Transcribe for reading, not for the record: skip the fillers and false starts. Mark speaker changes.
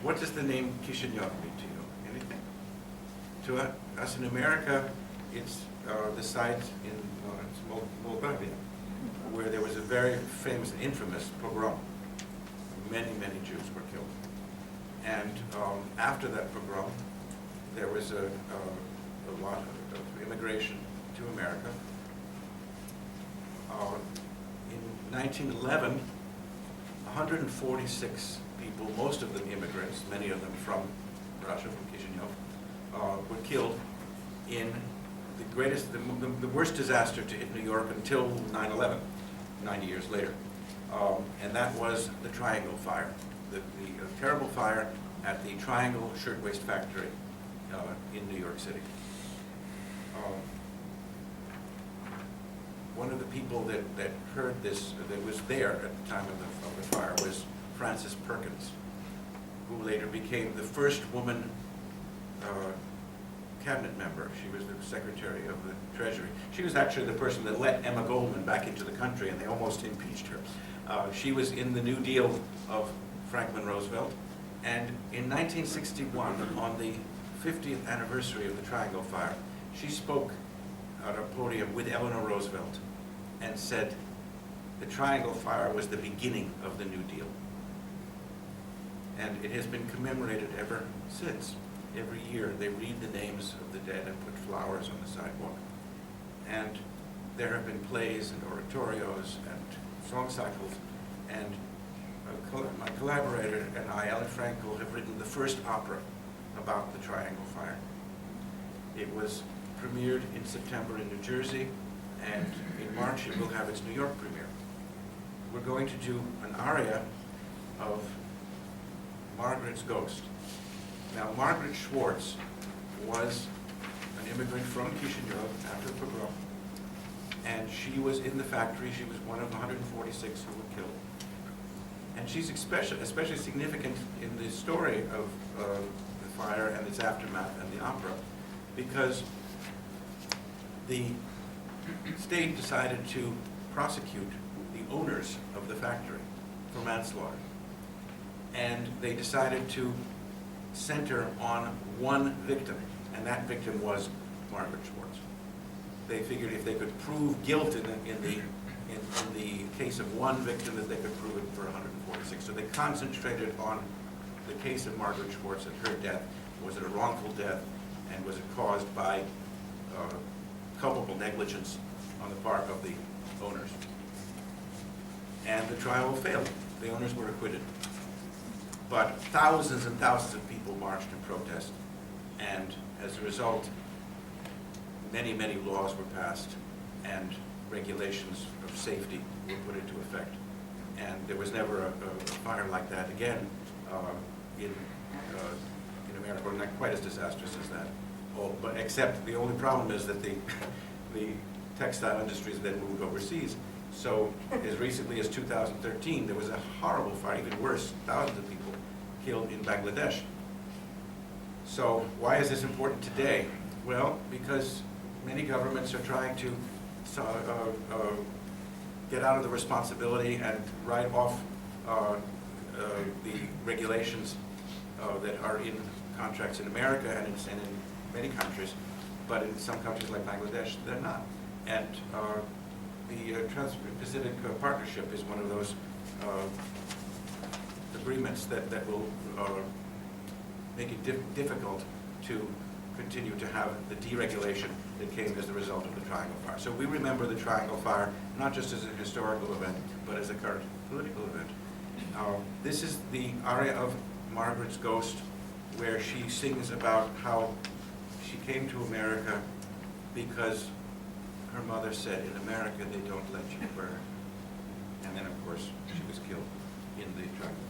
Speaker 1: What does the name Kishinev mean to you? Anything? To us in America, it's the site in Moldavia, where there was a very famous, infamous pogrom. Many, many Jews were killed. And after that pogrom, there was a lot of immigration to America. In 1911, 146 people, most of them immigrants, many of them from Russia, from Kishinev, were killed in the worst disaster to hit New York until 9/11, 90 years later. And that was the Triangle Fire, the terrible fire at the Triangle Shirtwaist Factory in New York City. One of the people that heard this, that was there at the time of the fire, was Frances Perkins, who later became the first woman cabinet member. She was the Secretary of the Treasury. She was actually the person that let Emma Goldman back into the country, and they almost impeached her. She was in the New Deal of Franklin Roosevelt, and in 1961, on the 50th anniversary of the Triangle Fire, she spoke at a podium with Eleanor Roosevelt and said the Triangle Fire was the beginning of the New Deal. And it has been commemorated ever since. Every year they read the names of the dead and put flowers on the sidewalk. And there have been plays and oratorios and song cycles, and my collaborator and I, Ellen Frankel, have written the first opera about the Triangle Fire. It was premiered in September in New Jersey, and in March it will have its New York premiere. We're going to do an aria of Margaret's Ghost. Now, Margaret Schwartz was an immigrant from Kishinev after the pogrom, and she was in the factory. She was one of 146 who were killed. And she's especially significant in the story of the fire and its aftermath and the opera, because the state decided to prosecute the owners of the factory for manslaughter. And they decided to center on one victim, and that victim was Margaret Schwartz. They figured if they could prove guilt in the case of one victim, that they could prove it for 146. So they concentrated on the case of Margaret Schwartz and her death. Was it a wrongful death, and was it caused by culpable negligence on the part of the owners? And the trial failed. The owners were acquitted. But thousands and thousands of people marched in protest, and as a result, many, many laws were passed, and regulations of safety were put into effect. And there was never a fire like that again in America, or not quite as disastrous as that. But except the only problem is that the textile industries then moved overseas. So as recently as 2013, there was a horrible fire, even worse, thousands of people killed in Bangladesh. So why is this important today? Well, because many governments are trying to get out of the responsibility and write off the regulations that are in contracts in America and in many countries, but in some countries like Bangladesh, they're not. And the Trans-Pacific Partnership is one of those agreements that will make it difficult to continue to have the deregulation that came as the result of the Triangle Fire. So we remember the Triangle Fire not just as a historical event, but as a current political event. This is the aria of Margaret's Ghost, where she sings about how she came to America because her mother said, in America they don't let you burn. And then, of course, she was killed in the Triangle Fire.